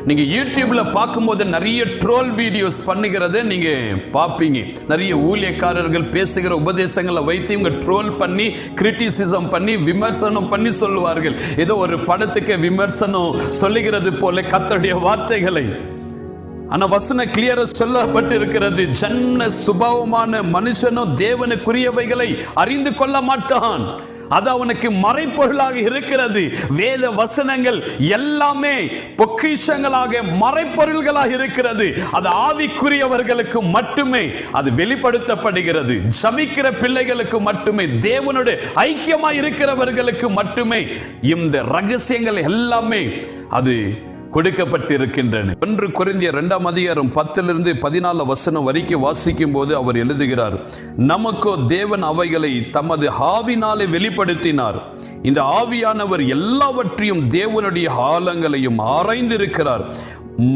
நீங்க யூடியூப்ல பார்க்கும்போது நிறைய ட்ரோல் வீடியோஸ் பண்ணுகிறத நீங்க பார்ப்பீங்க. நிறைய ஊழியக்காரர்கள் பேசுகிற உபதேசங்களை வைத்து இவங்க ட்ரோல் பண்ணி, கிரிட்டிசிசம் பண்ணி, விமர்சனம் பண்ணி சொல்லுவார்கள். ஏதோ ஒரு படத்துக்கு விமர்சனம் சொல்லுகிறது போல கர்த்தருடைய வார்த்தைகளை. ஆனா வசனம் கிளியரா சொல்லப்பட்டு இருக்கிறது, ஜன்ன சுபாவமான மனுஷனும் தேவனுக்குரியவைகளை அறிந்து கொள்ள மாட்டான். அது அவனுக்கு மறைப்பொருளாக இருக்கிறது. வேத வசனங்கள் எல்லாமே பொக்கிஷங்களாக மறைப்பொருள்களாக இருக்கிறது. அது ஆவிக்குரியவர்களுக்கு மட்டுமே அது வெளிப்படுத்தப்படுகிறது. ஜபிக்கிற பிள்ளைகளுக்கு மட்டுமே, தேவனோடு ஐக்கியமாய் இருக்கிறவர்களுக்கு மட்டுமே இந்த ரகசியங்கள் எல்லாமே அது கொடுக்கப்பட்டிருக்கின்றன. 1 கொரிந்தியர் 2ஆம் அதிகாரம் 10-14 வரைக்கும் வாசிக்கும் போது அவர் எழுதுகிறார், நமக்கோ தேவன் அவைகளை தமது ஆவினாலே வெளிப்படுத்தினார். இந்த ஆவியானவர் எல்லாவற்றையும் தேவனுடைய ஆழங்களையும் ஆராய்ந்திருக்கிறார்.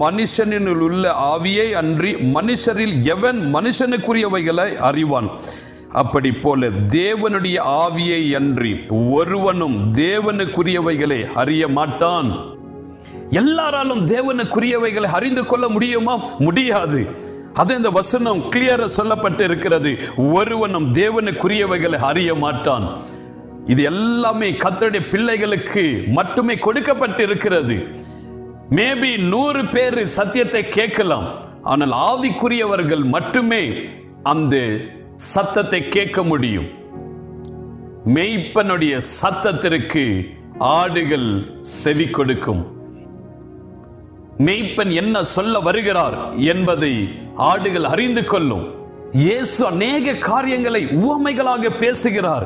மனுஷனில் உள்ள ஆவியை அன்றி மனுஷரில் எவன் மனுஷனுக்குரியவைகளை அறிவான்? அப்படி போல தேவனுடைய ஆவியை அன்றி ஒருவனும் தேவனுக்குரியவைகளை அறிய மாட்டான். எல்லாராலும் தேவனுக்குரியவைகளை அறிந்து கொள்ள முடியுமா? முடியாது. அது இந்த வசனம் கிளியரா சொல்லப்பட்டு இருக்கிறது, ஒருவனும் தேவனுக்குரியவைகளை அறிய மாட்டான். இது எல்லாமே கர்த்தருடைய பிள்ளைகளுக்கு மட்டுமே கொடுக்கப்பட்டு இருக்கிறது. மேபி 100 பேர் சத்தியத்தை கேட்கலாம், ஆனால் ஆவிக்குரியவர்கள் மட்டுமே அந்த சத்தத்தை கேட்க முடியும். மேய்ப்பனுடைய சத்தத்திற்கு ஆடுகள் செவி கொடுக்கும். மேய்ப்பன் என்ன சொல்ல வருகிறார் என்பதை ஆடுகள் அறிந்து கொள்ளும். இயேசு அநேக காரியங்களை உவமைகளாக பேசுகிறார்.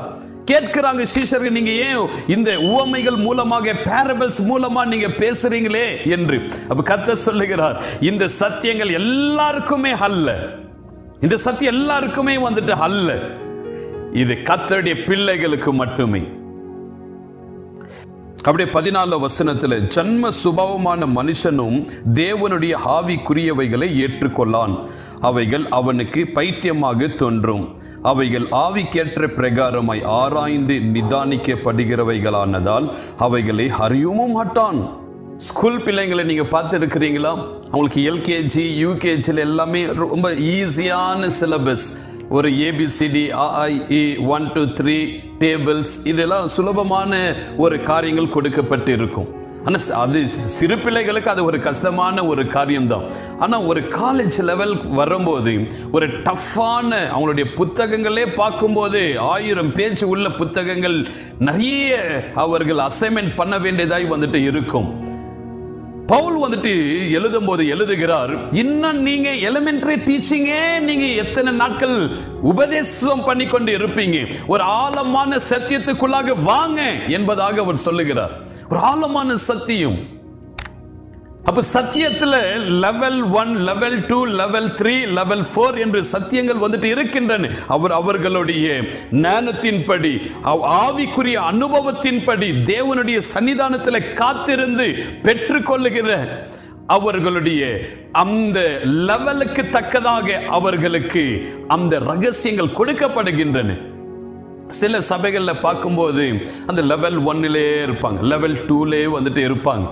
கேட்கிறாங்க சீஷர்கள், நீங்க ஏன் இந்த உவமைகள் மூலமாக, பேரபிள்ஸ் மூலமா நீங்க பேசுறீங்களே என்று. அப்ப கர்த்தர் சொல்லுகிறார், இந்த சத்தியங்கள் எல்லாருக்குமே அல்ல. இந்த சத்தியம் எல்லாருக்குமே அல்ல. இது கர்த்தருடைய பிள்ளைகளுக்கு மட்டுமே. அப்படியே 14 வசனத்தில், ஜன்ம சுபாவமான மனுஷனும் தேவனுடைய ஆவிக்குரியவைகளை ஏற்றுக்கொள்ளான். அவைகள் அவனுக்கு பைத்தியமாக தோன்றும். அவைகள் ஆவிக்கேற்ற பிரகாரமாய் ஆராய்ந்து நிதானிக்கப்படுகிறவைகளானதால் அவைகளை அறியவும் மாட்டான். ஸ்கூல் பிள்ளைங்களை நீங்க பார்த்து இருக்கிறீங்களா? அவங்களுக்கு எல்கேஜி யூகேஜியில் எல்லாமே ரொம்ப ஈஸியான சிலபஸ். ஒரு ஏபிசிடி, AIE 1 2 3 டேபிள்ஸ், இதெல்லாம் சுலபமான ஒரு காரியங்கள் கொடுக்கப்பட்டு இருக்கும். ஆனால் அது சிறு பிள்ளைகளுக்கு அது ஒரு கஷ்டமான ஒரு காரியம்தான். ஆனால் ஒரு காலேஜ் லெவல் வரும்போது ஒரு டஃப்பான அவங்களுடைய புத்தகங்களே பார்க்கும்போது 1000 பேஜ் உள்ள புத்தகங்கள் நிறைய அவர்கள் அசைன்மெண்ட் பண்ண வேண்டியதாய் இருக்கும். பவுல் எழுதும் போது எழுதுகிறார், இன்னும் நீங்க எலிமெண்டரி டீச்சிங்கே நீங்க எத்தனை நாட்கள் உபதேசம் பண்ணி கொண்டு இருப்பீங்க? ஒரு ஆழமான சத்தியத்துக்குள்ளாக வாங்க என்பதாக அவர் சொல்லுகிறார். ஒரு ஆழமான சத்தியம். அப்ப சத்தியத்துல லெவல் 1, லெவல் 2, லெவல் 3, லெவல் 4 என்று சத்தியங்கள் இருக்கின்றன. அவர்களுடைய ஞானத்தின்படி, ஆவிக்குரிய அனுபவத்தின்படி, தேவனுடைய சன்னிதானத்தில் காத்திருந்து பெற்றுக்கொள்ளுகிற அவர்களுடைய அந்த லெவலுக்கு தக்கதாக அவர்களுக்கு அந்த ரகசியங்கள் கொடுக்கப்படுகின்றன. சில சபைகள்ல பார்க்கும்போது அந்த லெவல் 1 இருப்பாங்க, லெவல் 2 இருப்பாங்க.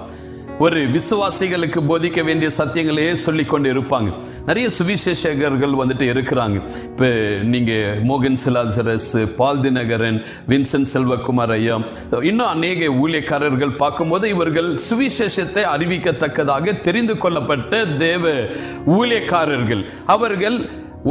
ஒரு விசுவாசிகளுக்கு போதிக்க வேண்டிய சத்தியங்களே சொல்லிக் கொண்டு இருப்பாங்க. நிறைய சுவிசேஷகர்கள் இருக்கிறாங்க. இப்போ நீங்க மோகன் சிலாசரஸ், பால் தினகரன், வின்சென்ட் செல்வகுமார் ஐயா, இன்னும் அநேக ஊழியக்காரர்கள் பார்க்கும்போது இவர்கள் சுவிசேஷத்தை அறிவிக்கத்தக்கதாக தெரிந்து கொள்ளப்பட்ட தேவ ஊழியக்காரர்கள். அவர்கள்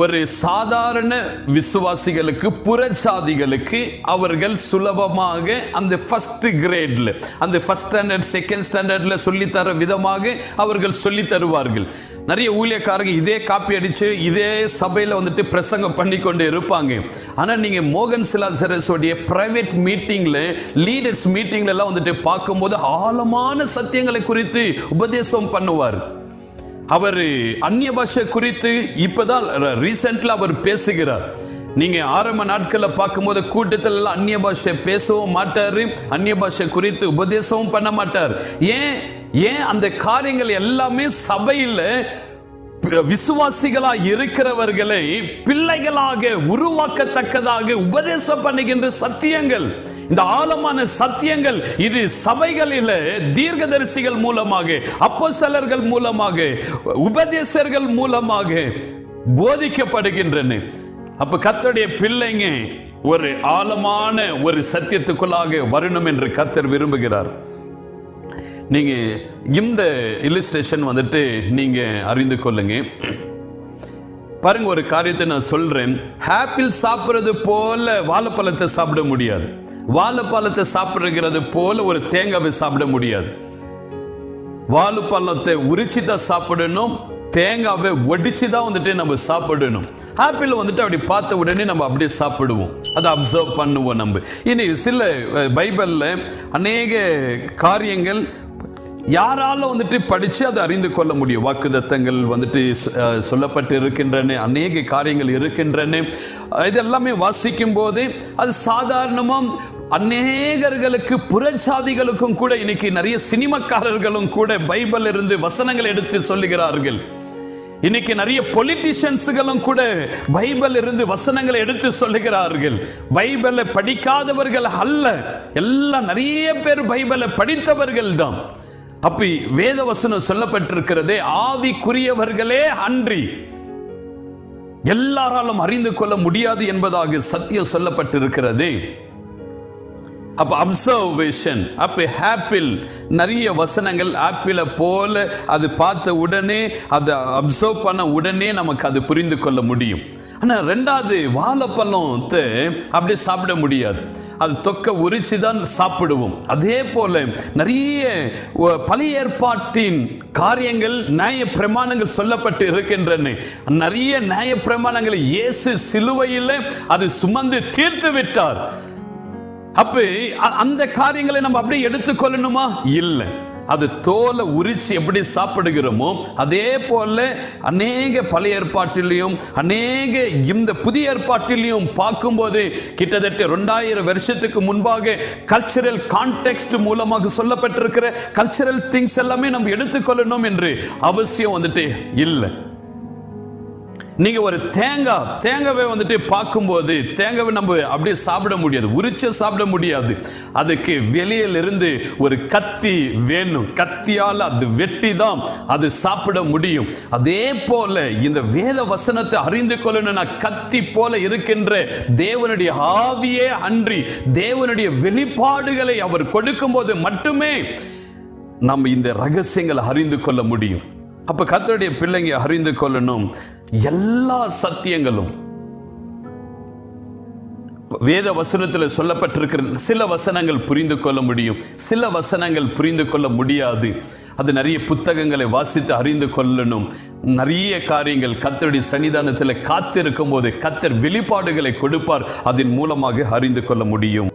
ஒரு சாதாரண விசுவாசிகளுக்கு, புறஜாதிகளுக்கு அவர்கள் சுலபமாக அந்த ஃபர்ஸ்ட் கிரேட்ல, அந்த ஃபர்ஸ்ட் ஸ்டாண்டர்ட், செகண்ட் ஸ்டாண்டர்ட்ல சொல்லித்தர விதமாக அவர்கள் சொல்லி தருவார்கள். நிறைய ஊழியக்காரங்க இதே காப்பி அடிச்சு இதே சபையில பிரசங்கம் பண்ணி கொண்டு இருப்பாங்க. ஆனா நீங்க மோகன் சிலாசரஸோடைய பிரைவேட் மீட்டிங்ல, லீடர்ஸ் மீட்டிங்ல எல்லாம் பார்க்கும்போது ஆழமான சத்தியங்களை குறித்து உபதேசம் பண்ணுவார். அவர் அந்நிய பாஷை குறித்து இப்பதான் ரீசென்ட்ல அவர் பேசுகிறார். நீங்க ஆரம்ப நாட்கள்ல பார்க்கும்போது கூட்டத்தில் எல்லாம் அந்நிய பாஷை பேசவும் மாட்டாரு, அந்நிய பாஷை குறித்து உபதேசமும் பண்ண மாட்டார். ஏன் அந்த காரியங்கள் எல்லாமே சபையில் விசுவாசிகளாய் இருக்கிறவர்களை பிள்ளைகளாக உருவாக்கத்தக்கதாக உபதேசம் பண்ணுகின்ற சத்தியங்கள், இந்த ஆழமான சத்தியங்கள் இது சபைகளில் தீர்க்கதரிசிகள் மூலமாக, அப்போஸ்தலர்கள் மூலமாக, உபதேசர்கள் மூலமாக போதிக்கப்படுகின்றன. அப்ப கர்த்தருடைய பிள்ளைங்க ஒரு ஆழமான ஒரு சத்தியத்துக்குள்ளாக வரணும் என்று கர்த்தர் விரும்புகிறார். நீங்க இந்த இல்லஸ்ட்ரேஷன் வந்துட்டு நீங்க அறிந்து கொள்ளுங்க. பாருங்க, ஒரு காரியத்தை நான் சொல்றேன். ஆப்பிள் சாப்பிடுறது போல வாழைப்பழத்தை சாப்பிட முடியாது. வாழைப்பழத்தை சாப்பிடுறது போல ஒரு தேங்காவை சாப்பிட முடியாது. வாழைப்பழத்தை உரிச்சு தான் சாப்பிடணும், தேங்காவை ஒடிச்சு தான் வந்துட்டு நம்ம சாப்பிடணும். ஆப்பிள் வந்துட்டு அப்படி பார்த்த உடனே நம்ம அப்படியே சாப்பிடுவோம், அதை அப்சர்வ் பண்ணுவோம். நம்ம இனி சில பைபிள்ல அநேக காரியங்கள் யாரால வந்துட்டு படிச்சு அதை அறிந்து கொள்ள முடியும். வாக்குத்தத்தங்கள் வந்துட்டு சொல்லப்பட்டு இருக்கின்றன, அநேக காரியங்கள் இருக்கின்றன. இதெல்லாமே வாசிக்கும் போது அது சாதாரணமா அநேகர்களுக்கு, புறஜாதிகளுக்கும் கூட, இன்னைக்கு நிறைய சினிமாக்காரர்களும் கூட பைபிள் இருந்து வசனங்கள் எடுத்து சொல்லுகிறார்கள். இன்னைக்கு நிறைய பொலிட்டிஷியன்ஸ்களும் கூட பைபிள் இருந்து வசனங்களை எடுத்து சொல்லுகிறார்கள். பைபிளை படிக்காதவர்கள் அல்ல, எல்லாம் நிறைய பேர் பைபிளை படித்தவர்கள் தான். அப்ப வேத வசனம் சொல்லப்பட்டிருக்கிறதே ஆவிக்குரியவர்களே அன்றி எல்லாராலும் அறிந்து கொள்ள முடியாது என்பதாக சத்தியம் சொல்லப்பட்டிருக்கிறது. அப்ப அப்சர்வேஷன், அப்ப ஆப்பிள், நிறைய வசனங்கள் ஆப்பிளை போல அது பார்த்த உடனே, அதை அப்சர்வ் பண்ண உடனே நமக்கு அது புரிந்து கொள்ள முடியும். ஆனா ரெண்டாவது, வாழைப்பழத்தை அப்படியே சாப்பிட முடியாது, அது தொக்க உரிச்சு தான் சாப்பிடுவோம். அதே போல நிறைய பழைய ஏற்பாட்டின் காரியங்கள், நியாய பிரமாணங்கள் சொல்லப்பட்டு இருக்கின்றன. நிறைய நியாய பிரமாணங்களை இயேசு சிலுவையில் அது சுமந்து தீர்த்து விட்டார். அப்ப அந்த காரியங்களை நம்ம அப்படியே எடுத்துக்கொள்ளணுமா? இல்லை. அது தோலை உரிச்சு எப்படி சாப்பிடுகிறோமோ அதே போல அநேக பழைய ஏற்பாட்டிலையும் அநேக இந்த புதிய ஏற்பாட்டிலையும் பார்க்கும்போது கிட்டத்தட்ட 2000 வருஷத்துக்கு முன்பாக கல்ச்சரல் கான்டெக்ஸ்ட் மூலமாக சொல்லப்பட்டிருக்கிற கல்ச்சரல் திங்ஸ் எல்லாமே நம்ம எடுத்துக்கொள்ளணும் என்று அவசியம் வந்துட்டு இல்லை. நீங்க ஒரு தேங்காவை வந்துட்டு பார்க்கும்போது தேங்காவை நம்ம அப்படியே சாப்பிட முடியாது, உரிச்சு சாப்பிட முடியாது. அதுக்கு வெளியில இருந்து ஒரு கத்தி வேணும், கத்தியால் அது வெட்டி தான் அது சாப்பிட முடியும். அதே போல இந்த வேத வசனத்தை அறிந்து கொள்ளணும்னா கத்தி போல இருக்கின்ற தேவனுடைய ஆவியே அன்றி தேவனுடைய வெளிப்பாடுகளை அவர் கொடுக்கும் போது மட்டுமே நம்ம இந்த ரகசியங்களை அறிந்து கொள்ள முடியும். அப்ப கர்த்தருடைய பிள்ளைங்க அறிந்து கொள்ளணும், எல்லா சத்தியங்களும் வேத வசனத்தில் சொல்லப்பட்டிருக்கிற சில வசனங்கள் புரிந்து கொள்ள முடியும், சில வசனங்கள் புரிந்து கொள்ள முடியாது. அது நிறைய புத்தகங்களை வாசித்து அறிந்து கொள்ளணும். நிறைய காரியங்கள் கர்த்தருடைய சன்னிதானத்தில் காத்திருக்கும் போது கர்த்தர் வெளிப்பாடுகளை கொடுப்பார், அதன் மூலமாக அறிந்து கொள்ள முடியும்.